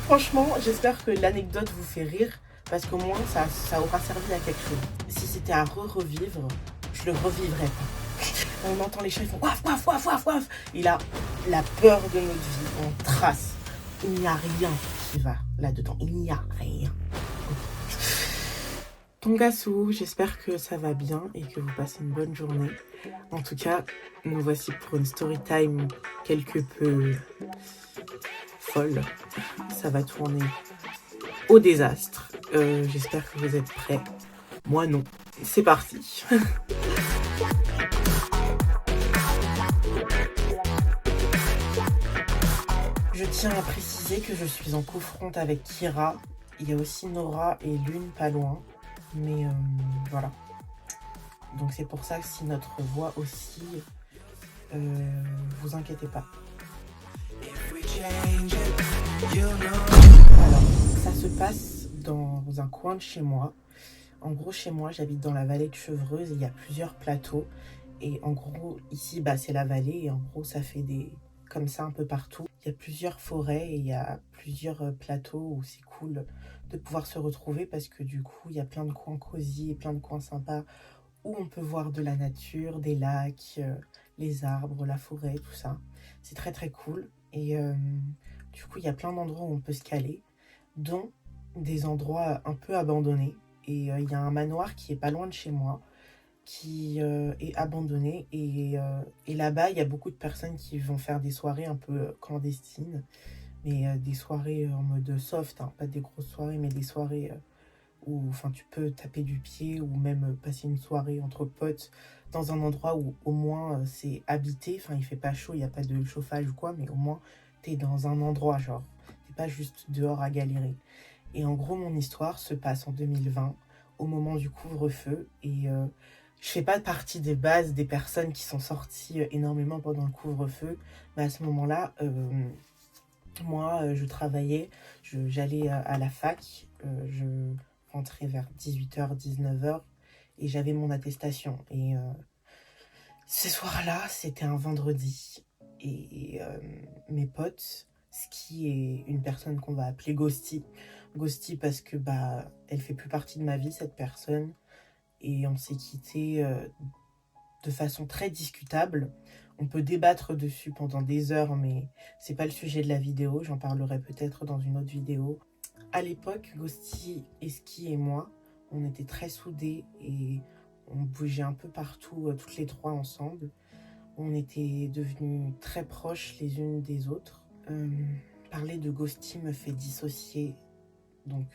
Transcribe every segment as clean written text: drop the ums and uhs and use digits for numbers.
Franchement, j'espère que l'anecdote vous fait rire, parce qu'au moins ça aura servi à quelque chose. Si c'était à revivre, je le revivrais pas. On entend les chats, ils font waf, waf, waf, waf, waf. Et là, la peur de notre vie, on trace. Il n'y a rien qui va là-dedans. Il n'y a rien. Tongasu, j'espère que ça va bien et que vous passez une bonne journée. En tout cas, nous voici pour une story time quelque peu folle. Ça va tourner au désastre. J'espère que vous êtes prêts. Moi non. C'est parti. Je tiens à préciser que je suis en co-front avec Kira. Il y a aussi Nora et Lune pas loin. Mais voilà. Donc c'est pour ça que si notre voix aussi, vous inquiétez pas. Alors, ça se passe dans un coin de chez moi. En gros, chez moi, j'habite dans la vallée de Chevreuse et il y a plusieurs plateaux. Et en gros, ici, c'est la vallée et en gros, ça fait des comme ça un peu partout. Il y a plusieurs forêts et il y a plusieurs plateaux où c'est cool de pouvoir se retrouver parce que du coup, il y a plein de coins cosy et plein de coins sympas où on peut voir de la nature, des lacs, les arbres, la forêt, tout ça. C'est très très cool. Et du coup, il y a plein d'endroits où on peut se caler, dont des endroits un peu abandonnés. Et il y a un manoir qui est pas loin de chez moi, qui est abandonné. Et là-bas, il y a beaucoup de personnes qui vont faire des soirées un peu clandestines. Mais des soirées en mode soft, hein, pas des grosses soirées, mais des soirées où tu peux taper du pied ou même passer une soirée entre potes dans un endroit où au moins c'est habité. Enfin, il fait pas chaud, il n'y a pas de chauffage ou quoi, mais au moins t'es dans un endroit, genre. T'es pas juste dehors à galérer. Et en gros, mon histoire se passe en 2020, au moment du couvre-feu. Et je fais pas partie des bases des personnes qui sont sorties énormément pendant le couvre-feu. Mais à ce moment-là, moi, je travaillais, j'allais à la fac, je rentrais vers 18h, 19h et j'avais mon attestation. Et ce soir-là, c'était un vendredi. Et mes potes, ce qui est une personne qu'on va appeler Ghosty. Ghosty parce que elle fait plus partie de ma vie, cette personne. Et on s'est quitté de façon très discutable. On peut débattre dessus pendant des heures, mais c'est pas le sujet de la vidéo. J'en parlerai peut-être dans une autre vidéo. À l'époque, Ghosty, Eski et moi, on était très soudés et on bougeait un peu partout, toutes les trois ensemble. On était devenus très proches les unes des autres. Parler de Ghosty me fait dissocier, donc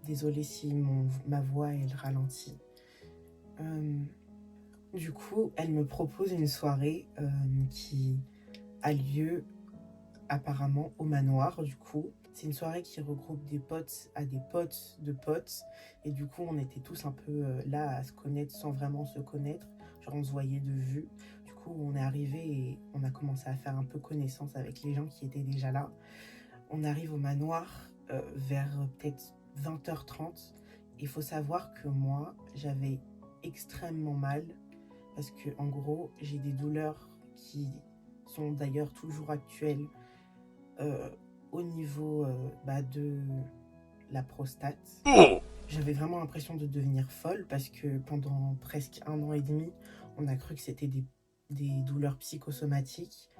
désolée si ma voix elle ralentit. Du coup, elle me propose une soirée qui a lieu apparemment au manoir. Du coup, c'est une soirée qui regroupe des potes à des potes de potes. Et du coup, on était tous un peu là à se connaître sans vraiment se connaître. Genre, on se voyait de vue. Du coup, on est arrivé et on a commencé à faire un peu connaissance avec les gens qui étaient déjà là. On arrive au manoir vers peut-être 20h30. Il faut savoir que moi, j'avais extrêmement mal parce que en gros, j'ai des douleurs qui sont d'ailleurs toujours actuelles au niveau de la prostate. J'avais vraiment l'impression de devenir folle parce que pendant presque 1 an et demi, on a cru que c'était des douleurs psychosomatiques.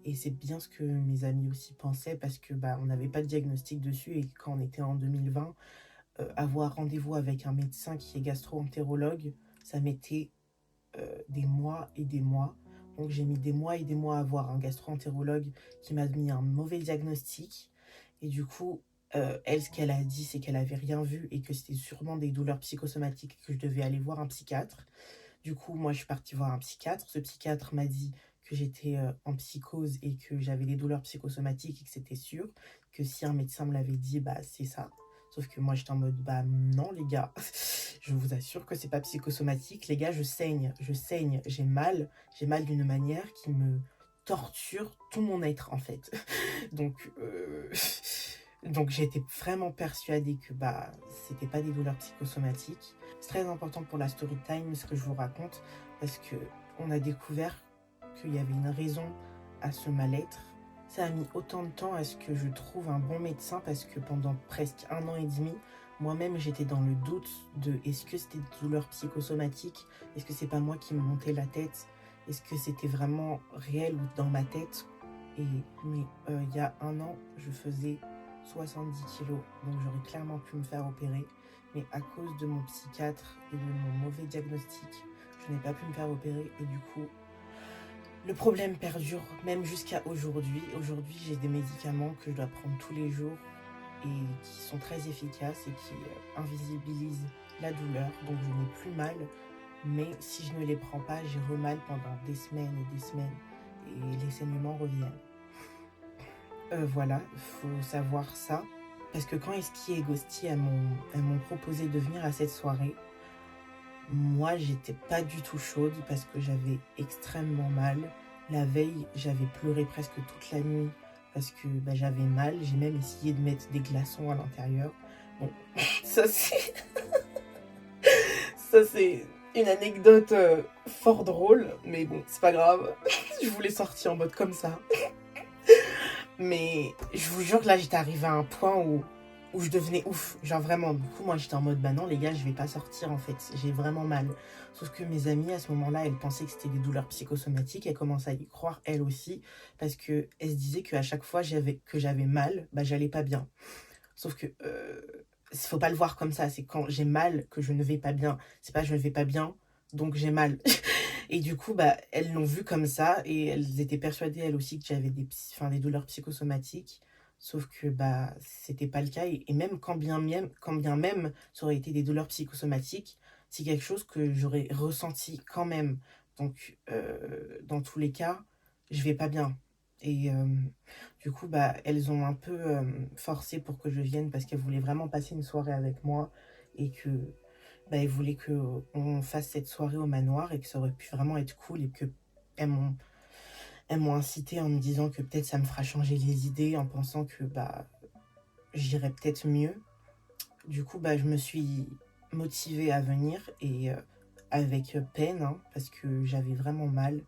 Et c'est bien ce que mes amis aussi pensaient parce que on n'avait pas de diagnostic dessus et quand on était en 2020, avoir rendez-vous avec un médecin qui est gastro-entérologue, ça mettait des mois et des mois. Donc j'ai mis des mois et des mois à voir un gastro-entérologue qui m'a mis un mauvais diagnostic. Et du coup, elle, ce qu'elle a dit, c'est qu'elle avait rien vu et que c'était sûrement des douleurs psychosomatiques et que je devais aller voir un psychiatre. Du coup, moi, je suis partie voir un psychiatre. Ce psychiatre m'a dit que j'étais en psychose et que j'avais des douleurs psychosomatiques et que c'était sûr, que si un médecin me l'avait dit, c'est ça. Sauf que moi, j'étais en mode, non, les gars, je vous assure que c'est pas psychosomatique. Les gars, je saigne, j'ai mal d'une manière qui me torture tout mon être, en fait. Donc, donc j'étais vraiment persuadée que c'était pas des douleurs psychosomatiques. C'est très important pour la story time ce que je vous raconte parce que on a découvert qu'il y avait une raison à ce mal-être ça a mis autant de temps à ce que je trouve un bon médecin parce que pendant presque 1 an et demi, moi-même j'étais dans le doute de est-ce que c'était des douleurs psychosomatiques, est-ce que c'est pas moi qui me montais la tête, est-ce que c'était vraiment réel ou dans ma tête. Mais il y a 1 an, je faisais 70 kilos, donc j'aurais clairement pu me faire opérer. Mais à cause de mon psychiatre et de mon mauvais diagnostic, je n'ai pas pu me faire opérer et du coup, le problème perdure même jusqu'à aujourd'hui. Aujourd'hui, j'ai des médicaments que je dois prendre tous les jours et qui sont très efficaces et qui invisibilisent la douleur. Donc je n'ai plus mal, mais si je ne les prends pas, j'ai mal pendant des semaines et des semaines et les saignements reviennent. Voilà, il faut savoir ça. Parce que quand Eski et Ghosty elles m'ont proposé de venir à cette soirée, moi j'étais pas du tout chaude parce que j'avais extrêmement mal. La veille, j'avais pleuré presque toute la nuit parce que j'avais mal. J'ai même essayé de mettre des glaçons à l'intérieur. Bon, ça c'est ça c'est une anecdote fort drôle, mais bon, c'est pas grave. Je voulais sortir en mode comme ça. Mais je vous jure que là, j'étais arrivée à un point où je devenais ouf. Genre vraiment, du coup, moi, j'étais en mode, bah non, les gars, je vais pas sortir, en fait. J'ai vraiment mal. Sauf que mes amies, à ce moment-là, elles pensaient que c'était des douleurs psychosomatiques. Elles commençaient à y croire, elles aussi. Parce qu'elles se disaient qu'à chaque fois que j'avais mal, j'allais pas bien. Sauf que, faut pas le voir comme ça. C'est quand j'ai mal que je ne vais pas bien. C'est pas je ne vais pas bien, donc j'ai mal. Et du coup, elles l'ont vu comme ça et elles étaient persuadées, elles aussi, que j'avais des douleurs psychosomatiques. Sauf que c'était pas le cas. Et même quand bien même ça aurait été des douleurs psychosomatiques, c'est quelque chose que j'aurais ressenti quand même. Donc, dans tous les cas, je vais pas bien. Et du coup, elles ont un peu forcé pour que je vienne parce qu'elles voulaient vraiment passer une soirée avec moi et que elles voulaient qu'on fasse cette soirée au manoir et que ça aurait pu vraiment être cool et que elles m'ont incité en me disant que peut-être ça me fera changer les idées en pensant que j'irais peut-être mieux. Du coup, je me suis motivée à venir et avec peine hein, parce que j'avais vraiment mal.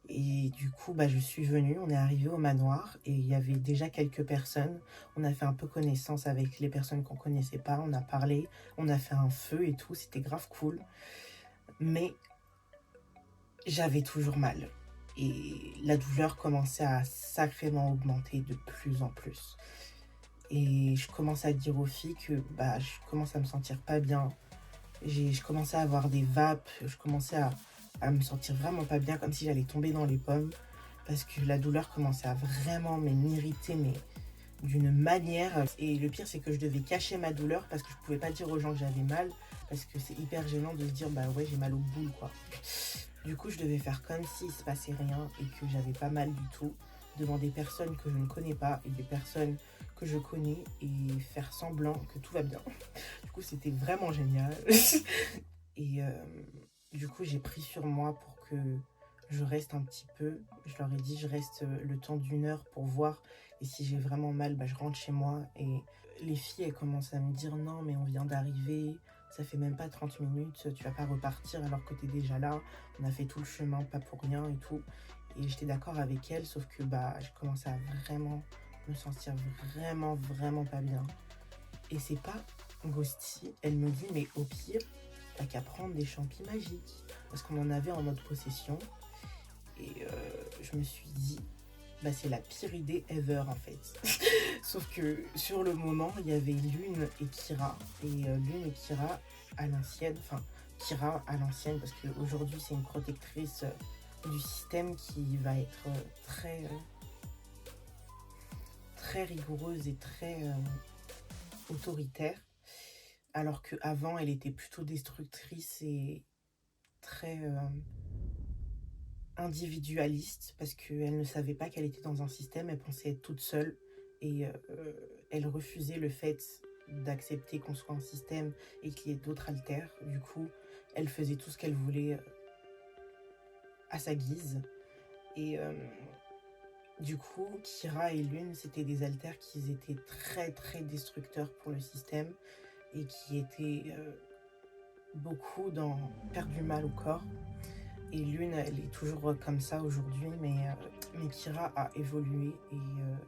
Et du coup, je suis venue, on est arrivé au manoir et il y avait déjà quelques personnes. On a fait un peu connaissance avec les personnes qu'on connaissait pas, on a parlé, on a fait un feu et tout, c'était grave cool. Mais j'avais toujours mal et la douleur commençait à sacrément augmenter de plus en plus. Et je commence à dire aux filles que je commence à me sentir pas bien. Je commençais à avoir des vapes, je commençais à me sentir vraiment pas bien, comme si j'allais tomber dans les pommes. Parce que la douleur commençait à vraiment m'irriter, mais d'une manière. Et le pire, c'est que je devais cacher ma douleur parce que je pouvais pas dire aux gens que j'avais mal. Parce que c'est hyper gênant de se dire, ouais, j'ai mal au boule, quoi. Du coup, je devais faire comme s'il se passait rien et que j'avais pas mal du tout devant des personnes que je ne connais pas et des personnes que je connais et faire semblant que tout va bien. Du coup, c'était vraiment génial. Et du coup, j'ai pris sur moi pour que je reste un petit peu. Je leur ai dit, je reste le temps d'1 heure pour voir. Et si j'ai vraiment mal, je rentre chez moi. Et les filles, elles commencent à me dire, non, mais on vient d'arriver. Ça fait même pas 30 minutes. Tu vas pas repartir alors que tu es déjà là. On a fait tout le chemin, pas pour rien et tout. Et j'étais d'accord avec elles, sauf que je commençais à vraiment me sentir vraiment pas bien. Et c'est pas Ghosty. Elle me dit, mais au pire, t'as qu'à prendre des champis magiques. Parce qu'on en avait en notre possession. Et je me suis dit, c'est la pire idée ever en fait. Sauf que sur le moment, il y avait Lune et Kira. Et Lune et Kira à l'ancienne, enfin Kira à l'ancienne, parce qu'aujourd'hui c'est une protectrice du système qui va être très rigoureuse et très autoritaire. Alors qu'avant, elle était plutôt destructrice et très individualiste parce qu'elle ne savait pas qu'elle était dans un système, elle pensait être toute seule et elle refusait le fait d'accepter qu'on soit un système et qu'il y ait d'autres alters. Du coup, elle faisait tout ce qu'elle voulait à sa guise. Et du coup, Kira et Lune, c'était des alters qui étaient très destructeurs pour le système et qui étaient beaucoup dans perdre du mal au corps. Et l'une, elle est toujours comme ça aujourd'hui, mais Kira a évolué et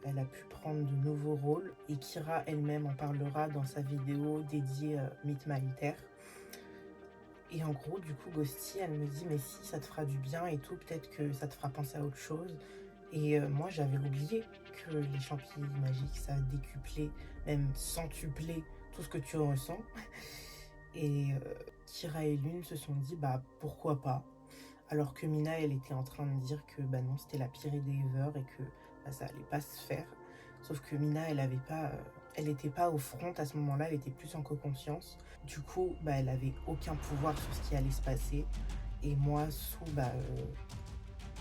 elle a pu prendre de nouveaux rôles. Et Kira elle-même en parlera dans sa vidéo dédiée Meet My Alter. Et en gros, du coup, Ghosty, elle me dit, mais si, ça te fera du bien et tout, peut-être que ça te fera penser à autre chose. Et moi, j'avais oublié que les champignons magiques, ça décuplait, même centuplait tout ce que tu ressens. Et Kira et Lune se sont dit, bah pourquoi pas. Alors que Mina, elle était en train de dire que bah non, c'était la pire idée ever et que bah, ça allait pas se faire. Sauf que Mina, elle n'était pas au front à ce moment-là, elle était plus en co-conscience. Du coup, bah, elle avait aucun pouvoir sur ce qui allait se passer. Et moi,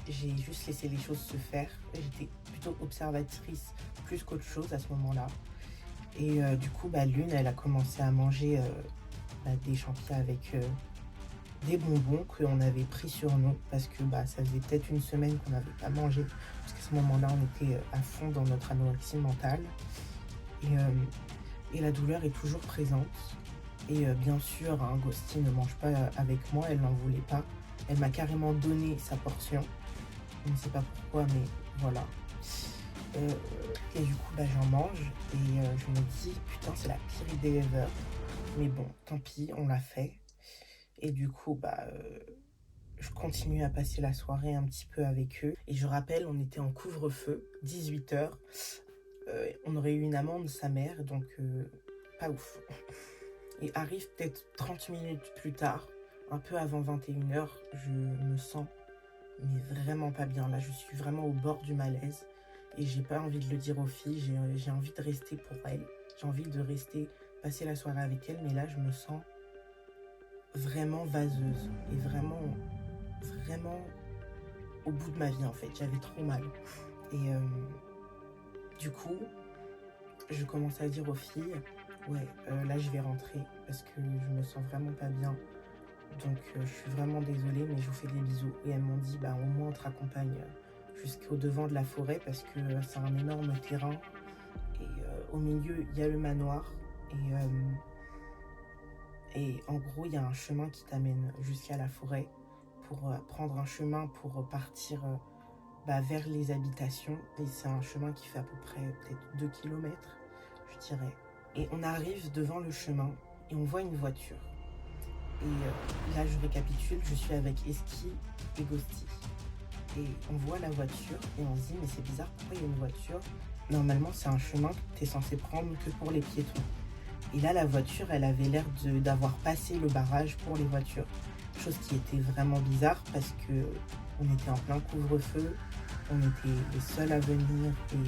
j'ai juste laissé les choses se faire. J'étais plutôt observatrice plus qu'autre chose à ce moment-là. Et du coup, bah, Lune, elle a commencé à manger des champignons avec des bonbons qu'on avait pris sur nous parce que bah, ça faisait peut-être une semaine qu'on n'avait pas mangé. Parce qu'à ce moment-là, on était à fond dans notre anorexie mentale. Et la douleur est toujours présente. Et bien sûr, hein, Ghosty ne mange pas avec moi, elle n'en voulait pas. Elle m'a carrément donné sa portion. Je ne sais pas pourquoi, mais voilà. Et du coup, bah, j'en mange et je me dis, putain, c'est la pire idée ever. Mais bon, tant pis, on l'a fait. Et du coup, bah, je continue à passer la soirée un petit peu avec eux. Et je rappelle, on était en couvre-feu, 18h. On aurait eu une amende, sa mère, donc pas ouf. Et arrive peut-être 30 minutes plus tard, un peu avant 21h, je me sens mais vraiment pas bien. Là, je suis vraiment au bord du malaise. Et j'ai pas envie de le dire aux filles, j'ai envie de rester pour elles. J'ai envie de rester, passer la soirée avec elles, mais là, je me sens vraiment vaseuse. Et vraiment au bout de ma vie, en fait. J'avais trop mal. Et du coup, je commence à dire aux filles, ouais, là, je vais rentrer parce que je me sens vraiment pas bien. Donc, je suis vraiment désolée, mais je vous fais des bisous. Et elles m'ont dit, bah, au moins, on te raccompagne jusqu'au devant de la forêt parce que c'est un énorme terrain. Et au milieu, il y a le manoir. Et en gros, il y a un chemin qui t'amène jusqu'à la forêt pour prendre un chemin pour partir vers les habitations. Et c'est un chemin qui fait à peu près peut-être 2 kilomètres, je dirais. Et on arrive devant le chemin et on voit une voiture. Et là, je récapitule, je suis avec Eski et Ghosty. Et on voit la voiture et on se dit, mais c'est bizarre, pourquoi il y a une voiture? Normalement, c'est un chemin que tu es censé prendre que pour les piétons. Et là, la voiture, elle avait l'air d'avoir passé le barrage pour les voitures. Chose qui était vraiment bizarre parce que on était en plein couvre-feu, on était les seuls à venir et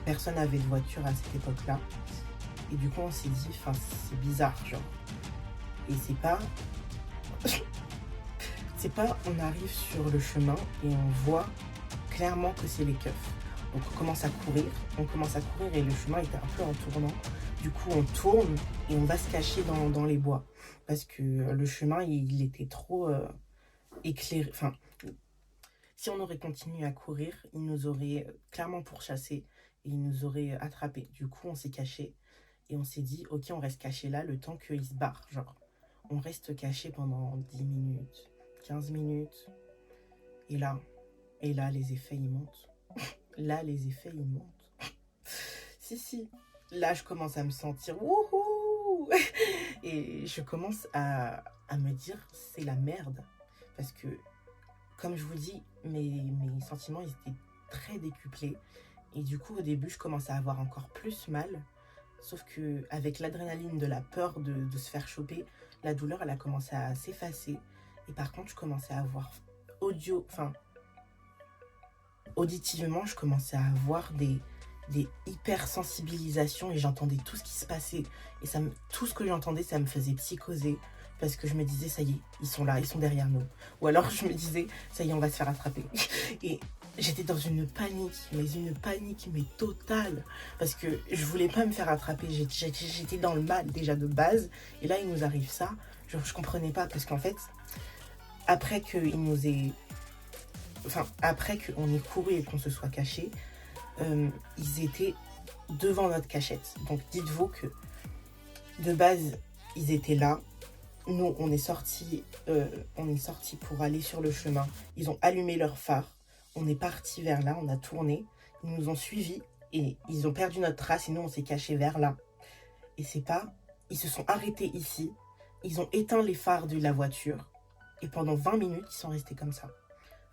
personne n'avait de voiture à cette époque-là. Et du coup, on s'est dit, enfin, c'est bizarre, genre. Et c'est pas, on arrive sur le chemin et on voit clairement que c'est les keufs. Donc on commence à courir et le chemin était un peu en tournant. Du coup, on tourne et on va se cacher dans les bois. Parce que le chemin, il était trop éclairé. Enfin, si on aurait continué à courir, il nous aurait clairement pourchassés et il nous aurait attrapés. Du coup, on s'est caché et on s'est dit, ok, on reste caché là le temps qu'il se barre. Genre, on reste caché pendant 10 minutes, 15 minutes. Et là, les effets, ils montent. Là, les effets, ils montent. Si. Là, je commence à me sentir wouhou. Et je commence à me dire, c'est la merde. Parce que, comme je vous dis, mes sentiments, ils étaient très décuplés. Et du coup, au début, je commençais à avoir encore plus mal. Sauf que avec l'adrénaline de la peur de se faire choper, la douleur, elle a commencé à s'effacer. Et par contre, je commençais à avoir auditivement, je commençais à avoir des hypersensibilisations et j'entendais tout ce qui se passait. Et tout ce que j'entendais, ça me faisait psychoser. Parce que je me disais, ça y est, ils sont là, ils sont derrière nous. Ou alors je me disais, ça y est, on va se faire attraper. Et j'étais dans une panique mais totale. Parce que je voulais pas me faire attraper. J'étais dans le mal déjà de base. Et là, il nous arrive ça. Genre, je comprenais pas. Parce qu'en fait, après qu'on ait couru et qu'on se soit caché, ils étaient devant notre cachette. Donc dites-vous que de base, ils étaient là. Nous, on est sorti pour aller sur le chemin. Ils ont allumé leur phare. On est parti vers là, on a tourné. Ils nous ont suivis et ils ont perdu notre trace et nous, on s'est caché vers là. Et c'est pas... Ils se sont arrêtés ici. Ils ont éteint les phares de la voiture. Et pendant 20 minutes, ils sont restés comme ça.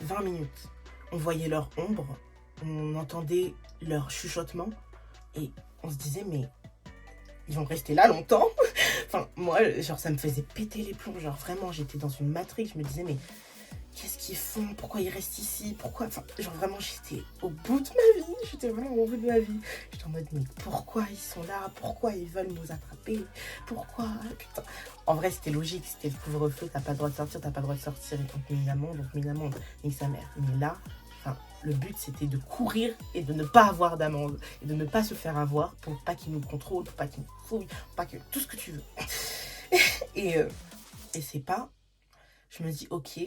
20 minutes. On voyait leur ombre. On entendait leur chuchotement. Et on se disait, mais ils vont rester là longtemps. Enfin, moi, genre, ça me faisait péter les plombs. Genre, vraiment, j'étais dans une matrix. Je me disais, mais qu'est-ce qu'ils font? Pourquoi ils restent ici? Pourquoi? Enfin, genre, vraiment, j'étais au bout de ma vie. J'étais vraiment au bout de ma vie. J'étais en mode, mais pourquoi ils sont là? Pourquoi ils veulent nous attraper? Pourquoi? Putain. En vrai, c'était logique. C'était le couvre-feu. T'as pas le droit de sortir. T'as pas le droit de sortir. Et donc, mis l'amende, nique sa mère. Mais là, enfin, le but, c'était de courir et de ne pas avoir d'amende. Et de ne pas se faire avoir pour pas qu'ils nous contrôlent, pour pas qu'ils nous fouillent, pour pas que... Tout ce que tu veux. Et, euh, et c'est pas... Je me dis, ok,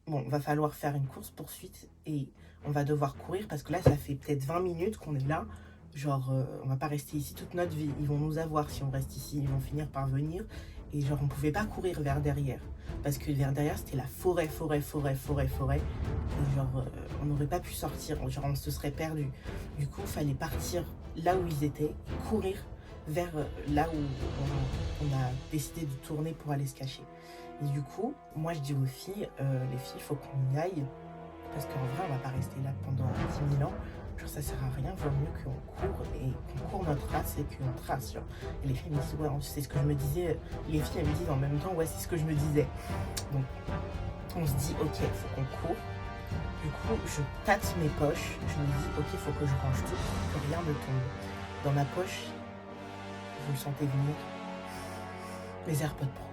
bon, va falloir faire une course-poursuite et on va devoir courir parce que là, ça fait peut-être 20 minutes qu'on est là. Genre, on va pas rester ici toute notre vie. Ils vont nous avoir si on reste ici. Ils vont finir par venir. Et genre, on pouvait pas courir vers derrière. Parce que vers derrière, c'était la forêt. Et genre, on n'aurait pas pu sortir. Genre, on se serait perdu. Du coup, il fallait partir là où ils étaient, courir vers là où on a décidé de tourner pour aller se cacher. Et du coup, moi je dis aux filles, les filles, il faut qu'on y aille. Parce qu'en vrai, on va pas rester là pendant 10 000 ans. Genre, ça sert à rien, vaut mieux qu'on court et qu'on court notre race et qu'on trace. Genre. Et les filles me disent, ouais, c'est ce que je me disais. Les filles, elles me disent en même temps, ouais, c'est ce que je me disais. Donc, on se dit, ok, il faut qu'on court. Du coup, je tâte mes poches. Je me dis, ok, il faut que je range tout pour que rien ne tombe. Dans ma poche, vous le sentez venir, mes AirPods Pro.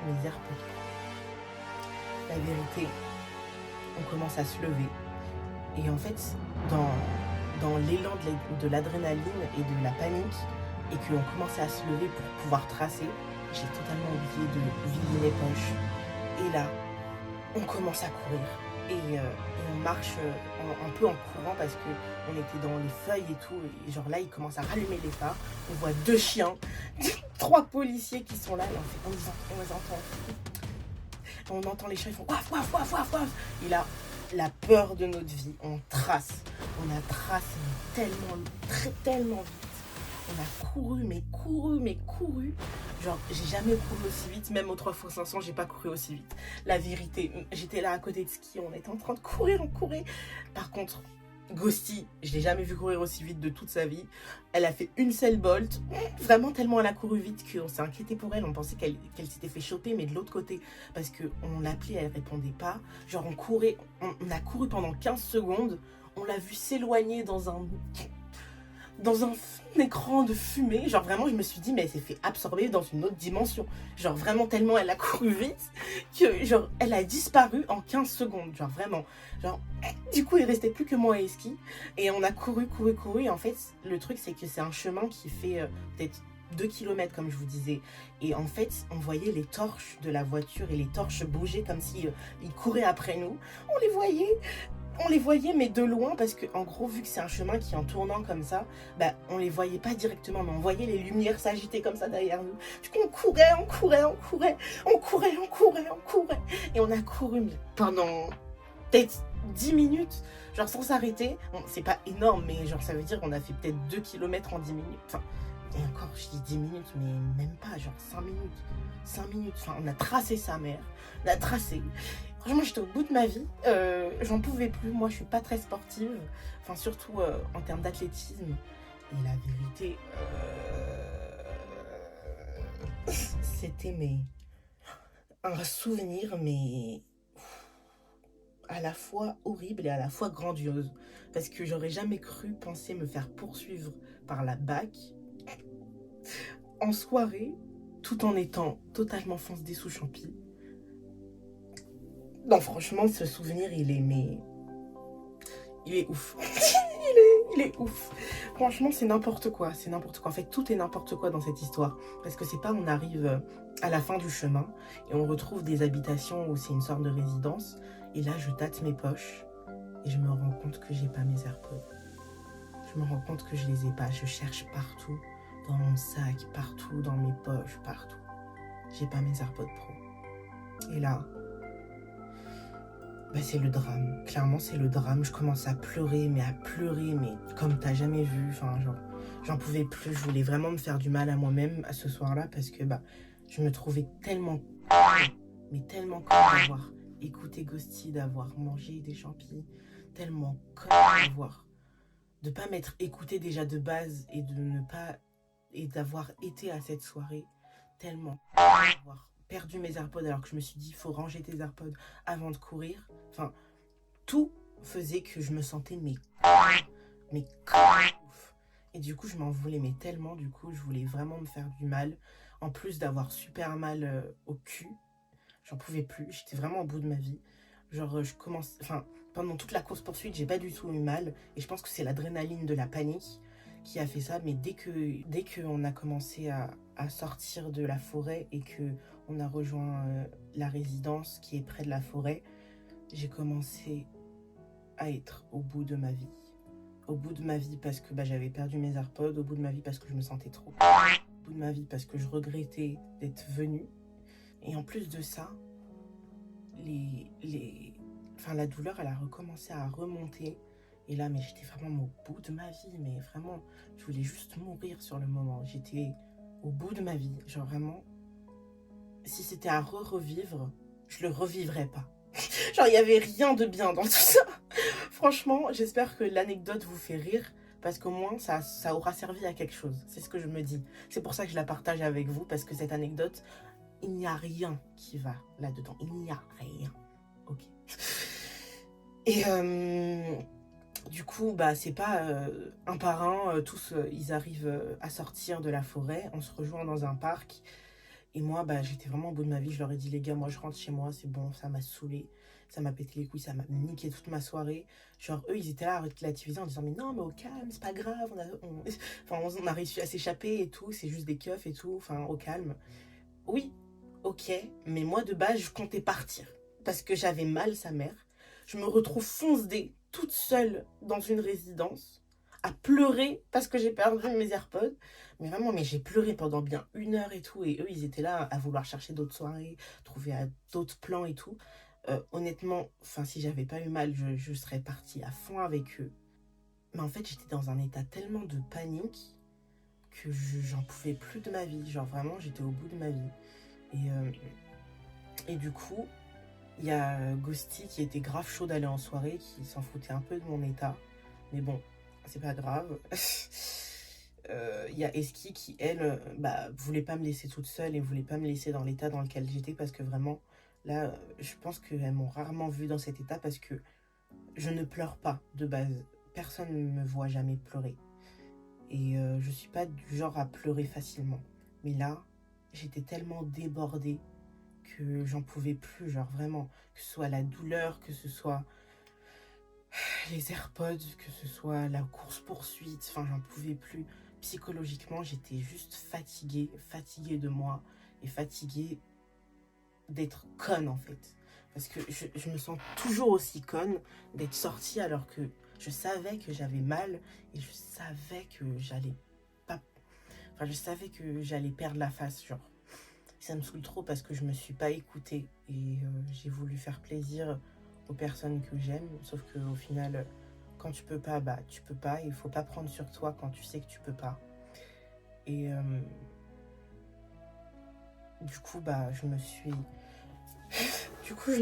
Mes AirPods Pro. La vérité, on commence à se lever. Et en fait, dans l'élan de l'adrénaline et de la panique, et qu'on commençait à se lever pour pouvoir tracer, j'ai totalement oublié de vider mes poches. Et là, on commence à courir. Et on marche un peu en courant parce qu'on était dans les feuilles et tout. Et genre là, ils commencent à rallumer les phares. On voit 2 chiens, 3 policiers qui sont là. Et on les entend. On entend les chiens, ils font waf, waf, waf, waf, waf. Et là, la peur de notre vie, on trace. On a tracé tellement vite. On a couru. Genre, j'ai jamais couru aussi vite, même au 3x500, j'ai pas couru aussi vite. La vérité, j'étais là à côté de ski, on était en train de courir, on courait. Par contre, Ghosty, je l'ai jamais vu courir aussi vite de toute sa vie. Elle a fait une seule bolt, vraiment tellement elle a couru vite qu'on s'est inquiété pour elle. On pensait qu'elle s'était fait choper, mais de l'autre côté, parce qu'on l'appelait, elle répondait pas. Genre on courait, on a couru pendant 15 secondes, on l'a vu s'éloigner dans un écran de fumée. Genre vraiment, je me suis dit, mais elle s'est fait absorber dans une autre dimension. Genre vraiment tellement elle a couru vite que genre elle a disparu en 15 secondes. Genre vraiment. Genre, du coup, il restait plus que moi et Ski. Et on a couru. Et en fait, le truc, c'est que c'est un chemin qui fait peut-être 2 kilomètres, comme je vous disais. Et en fait, on voyait les torches de la voiture et les torches bouger comme si ils couraient après nous. On les voyait, mais de loin, parce que en gros, vu que c'est un chemin qui est en tournant comme ça, bah, on les voyait pas directement, mais on voyait les lumières s'agiter comme ça derrière nous. Du coup, on courait. Et on a couru pendant peut-être 10 minutes, genre sans s'arrêter. Bon, c'est pas énorme, mais genre ça veut dire qu'on a fait peut-être 2 kilomètres en 10 minutes. Enfin, et encore, je dis 10 minutes, mais même pas, genre 5 minutes. 5 minutes, enfin, on a tracé sa mère. On a tracé. Franchement, j'étais au bout de ma vie. J'en pouvais plus. Moi, je suis pas très sportive. Enfin, surtout en termes d'athlétisme. Et la vérité, c'était un souvenir, mais à la fois horrible et à la fois grandiose. Parce que j'aurais jamais cru penser me faire poursuivre par la BAC en soirée, tout en étant totalement foncé sous champi. Non, franchement, ce souvenir, il est ouf. il est ouf. Franchement, c'est n'importe quoi. En fait, tout est n'importe quoi dans cette histoire. Parce que c'est pas, on arrive à la fin du chemin et on retrouve des habitations où c'est une sorte de résidence. Et là, je tâte mes poches et je me rends compte que j'ai pas mes AirPods. Je me rends compte que je les ai pas. Je cherche partout. dans mon sac, partout, dans mes poches, partout. J'ai pas mes AirPods Pro. Et là, bah c'est le drame. Clairement, c'est le drame. Je commence à pleurer, mais comme t'as jamais vu. Enfin, genre, j'en pouvais plus. Je voulais vraiment me faire du mal à moi-même à ce soir-là parce que bah, je me trouvais tellement, mais tellement con d'avoir écouté Ghosty, d'avoir mangé des champis, tellement con de pas m'être écouté déjà de base et de ne pas et d'avoir été à cette soirée tellement avoir perdu mes AirPods alors que je me suis dit faut ranger tes AirPods avant de courir. Enfin, tout faisait que je me sentais mais ouf. Et du coup, je m'en voulais mais tellement. Du coup, je voulais vraiment me faire du mal. En plus d'avoir super mal au cul, j'en pouvais plus. J'étais vraiment au bout de ma vie. Genre, pendant toute la course-poursuite, j'ai pas du tout eu mal. Et je pense que c'est l'adrénaline de la panique qui a fait ça. Mais dès que on a commencé à sortir de la forêt et que on a rejoint la résidence qui est près de la forêt, j'ai commencé à être au bout de ma vie. Au bout de ma vie parce que bah, j'avais perdu mes AirPods. Au bout de ma vie parce que je me sentais trop. Au bout de ma vie parce que je regrettais d'être venue. Et en plus de ça, la douleur, elle a recommencé à remonter. Et là, mais j'étais vraiment au bout de ma vie. Mais vraiment, je voulais juste mourir sur le moment. J'étais au bout de ma vie. Genre vraiment, si c'était à revivre, je le revivrais pas. Genre, il n'y avait rien de bien dans tout ça. Franchement, j'espère que l'anecdote vous fait rire. Parce qu'au moins, ça aura servi à quelque chose. C'est ce que je me dis. C'est pour ça que je la partage avec vous. Parce que cette anecdote, il n'y a rien qui va là-dedans. Il n'y a rien. Ok. Et du coup, bah, c'est pas un par un, tous ils arrivent à sortir de la forêt. On se rejoint dans un parc. Et moi, bah, j'étais vraiment au bout de ma vie. Je leur ai dit, les gars, moi, je rentre chez moi. C'est bon, ça m'a saoulé. Ça m'a pété les couilles. Ça m'a niqué toute ma soirée. Genre, eux, ils étaient là à relativiser en disant, mais non, mais au calme, c'est pas grave. On a réussi à s'échapper et tout. C'est juste des keufs et tout. Enfin, au calme. Oui, ok, mais moi de base je comptais partir parce que j'avais mal sa mère. Je me retrouve foncée toute seule dans une résidence à pleurer parce que j'ai perdu mes AirPods. Mais vraiment, mais j'ai pleuré pendant bien 1 heure et tout. Et eux, ils étaient là à vouloir chercher d'autres soirées, trouver d'autres plans et tout. Honnêtement, si j'avais pas eu mal, je serais partie à fond avec eux. Mais en fait, j'étais dans un état tellement de panique que j'en pouvais plus de ma vie. Genre vraiment, j'étais au bout de ma vie. Et du coup, il y a Ghosty qui était grave chaud d'aller en soirée, qui s'en foutait un peu de mon état. Mais bon, c'est pas grave. Il y a Eski qui, elle, bah, voulait pas me laisser toute seule et voulait pas me laisser dans l'état dans lequel j'étais parce que vraiment, là, je pense qu'elles m'ont rarement vue dans cet état parce que je ne pleure pas de base. Personne ne me voit jamais pleurer. Et je suis pas du genre à pleurer facilement. Mais là, j'étais tellement débordée que j'en pouvais plus, genre vraiment, que ce soit la douleur, que ce soit les AirPods, que ce soit la course-poursuite, enfin j'en pouvais plus. Psychologiquement, j'étais juste fatiguée de moi et fatiguée d'être conne en fait. Parce que je me sens toujours aussi conne d'être sortie alors que je savais que j'avais mal et je savais que j'allais pas... Enfin, je savais que j'allais perdre la face, genre. Ça me saoule trop parce que je me suis pas écoutée et j'ai voulu faire plaisir aux personnes que j'aime. Sauf qu'au final, quand tu peux pas, bah tu peux pas. Il faut pas prendre sur toi quand tu sais que tu peux pas. Et du coup, bah je me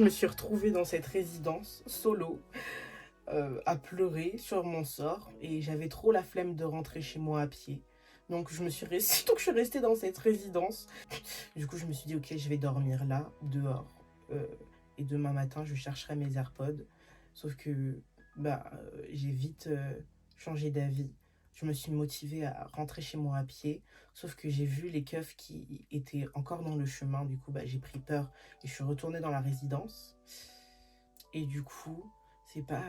suis retrouvée dans cette résidence solo à pleurer sur mon sort et j'avais trop la flemme de rentrer chez moi à pied. Donc je suis restée dans cette résidence. Du coup, je me suis dit, ok, je vais dormir là, dehors. Et demain matin, je chercherai mes AirPods. Sauf que j'ai vite changé d'avis. Je me suis motivée à rentrer chez moi à pied. Sauf que j'ai vu les keufs qui étaient encore dans le chemin. Du coup, j'ai pris peur et je suis retournée dans la résidence. Et du coup, c'est pas...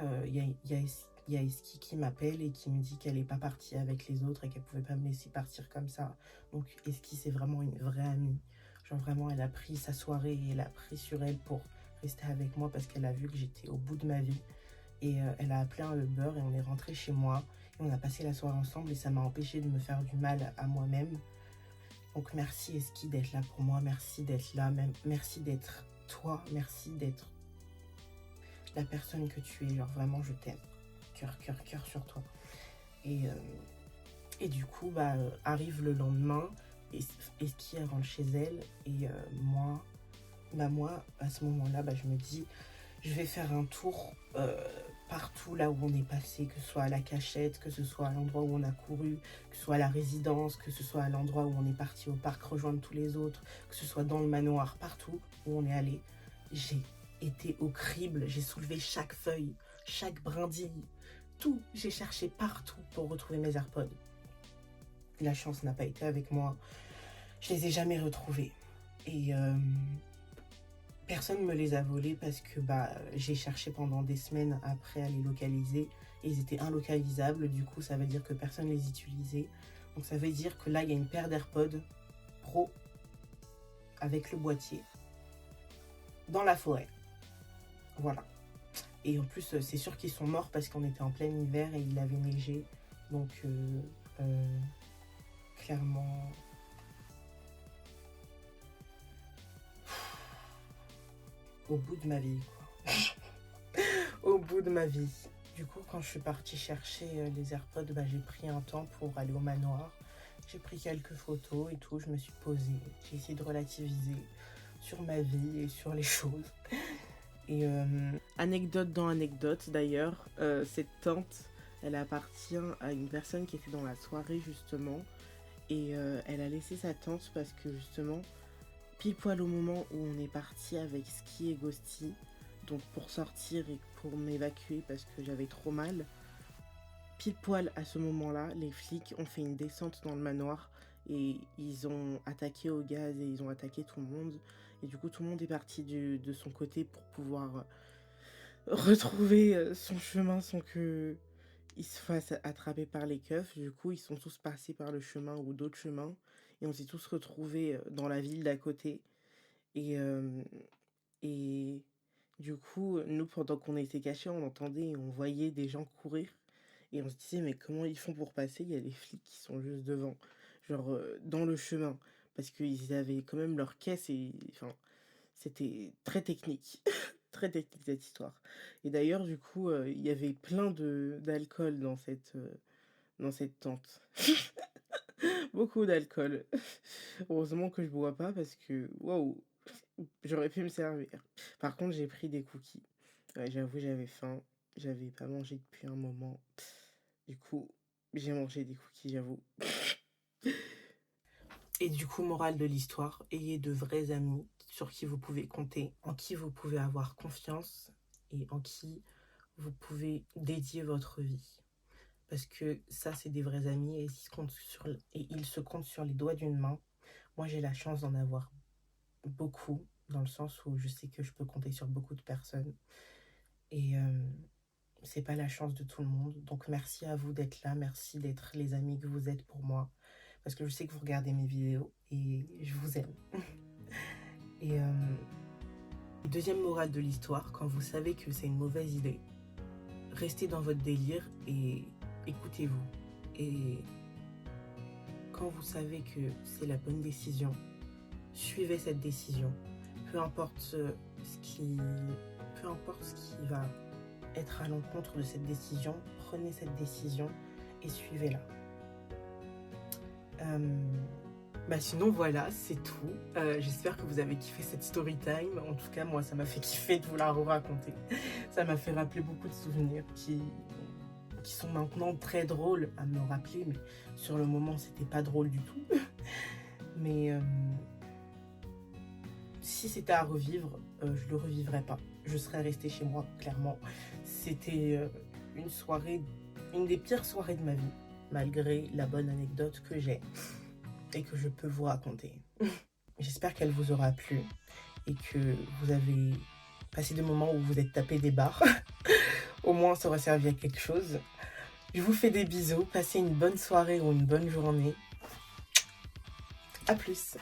Il y a Eski qui m'appelle et qui me dit qu'elle n'est pas partie avec les autres et qu'elle pouvait pas me laisser partir comme ça. Donc Eski, c'est vraiment une vraie amie. Genre vraiment, elle a pris sa soirée et elle a pris sur elle pour rester avec moi parce qu'elle a vu que j'étais au bout de ma vie. Et elle a appelé un Uber et on est rentré chez moi. Et on a passé la soirée ensemble et ça m'a empêché de me faire du mal à moi-même. Donc merci Eski d'être là pour moi, merci d'être là, même, merci d'être toi, merci d'être la personne que tu es. Genre vraiment je t'aime. Cœur, cœur, cœur sur toi. Et du coup, arrive le lendemain, Eski elle rentre chez elle et moi, à ce moment-là, je me dis, je vais faire un tour partout là où on est passé, que ce soit à la cachette, que ce soit à l'endroit où on a couru, que ce soit à la résidence, que ce soit à l'endroit où on est parti au parc rejoindre tous les autres, que ce soit dans le manoir, partout où on est allé. J'ai été au crible, j'ai soulevé chaque feuille, chaque brindille, tout. J'ai cherché partout pour retrouver mes AirPods. La chance n'a pas été avec moi. Je les ai jamais retrouvés. Et personne ne me les a volés parce que j'ai cherché pendant des semaines après à les localiser. Et ils étaient inlocalisables. Du coup, ça veut dire que personne ne les utilisait. Donc ça veut dire que là, il y a une paire d'AirPods Pro avec le boîtier dans la forêt. Voilà. Et en plus, c'est sûr qu'ils sont morts parce qu'on était en plein hiver et il avait neigé. Donc, clairement... Au bout de ma vie, quoi. Au bout de ma vie. Du coup, quand je suis partie chercher les AirPods, j'ai pris un temps pour aller au manoir. J'ai pris quelques photos et tout. Je me suis posée. J'ai essayé de relativiser sur ma vie et sur les choses. Et anecdote dans anecdote d'ailleurs, cette tente, elle appartient à une personne qui était dans la soirée justement. Et elle a laissé sa tente parce que justement, pile poil au moment où on est parti avec Ski et Ghosty, donc pour sortir et pour m'évacuer parce que j'avais trop mal, pile poil à ce moment-là, les flics ont fait une descente dans le manoir et ils ont attaqué au gaz et ils ont attaqué tout le monde. Et du coup, tout le monde est parti de son côté pour pouvoir retrouver son chemin sans qu'il se fasse attraper par les keufs. Du coup, ils sont tous passés par le chemin ou d'autres chemins. Et on s'est tous retrouvés dans la ville d'à côté. Et du coup, nous, pendant qu'on était cachés, on entendait et on voyait des gens courir. Et on se disait, mais comment ils font pour passer? Il y a des flics qui sont juste devant, genre dans le chemin. Parce qu'ils avaient quand même leur caisse et enfin, c'était très technique. Très technique cette histoire. Et d'ailleurs, du coup, il y avait plein d'alcool dans cette tente. Beaucoup d'alcool. Heureusement que je bois pas parce que, waouh, j'aurais pu me servir. Par contre, j'ai pris des cookies. Ouais, j'avoue, j'avais faim. J'avais pas mangé depuis un moment. Du coup, j'ai mangé des cookies, j'avoue. Et du coup, morale de l'histoire, ayez de vrais amis sur qui vous pouvez compter, en qui vous pouvez avoir confiance et en qui vous pouvez dédier votre vie. Parce que ça, c'est des vrais amis et ils se comptent sur les doigts d'une main. Moi, j'ai la chance d'en avoir beaucoup, dans le sens où je sais que je peux compter sur beaucoup de personnes. Et c'est pas la chance de tout le monde. Donc merci à vous d'être là, merci d'être les amis que vous êtes pour moi. Parce que je sais que vous regardez mes vidéos et je vous aime. Et deuxième morale de l'histoire, quand vous savez que c'est une mauvaise idée, restez dans votre délire et écoutez-vous. Et quand vous savez que c'est la bonne décision, suivez cette décision. Peu importe ce qui va être à l'encontre de cette décision, prenez cette décision et suivez-la. Sinon voilà, c'est tout. J'espère que vous avez kiffé cette story time. En tout cas, moi, ça m'a fait kiffer de vous la raconter. Ça m'a fait rappeler beaucoup de souvenirs qui sont maintenant très drôles à me rappeler, mais sur le moment, c'était pas drôle du tout. Mais si c'était à revivre, je le revivrais pas. Je serais restée chez moi, clairement. C'était une des pires soirées de ma vie, malgré la bonne anecdote que j'ai et que je peux vous raconter. J'espère qu'elle vous aura plu et que vous avez passé des moments où vous êtes tapé des barres. Au moins, ça aura servi à quelque chose. Je vous fais des bisous. Passez une bonne soirée ou une bonne journée. À plus.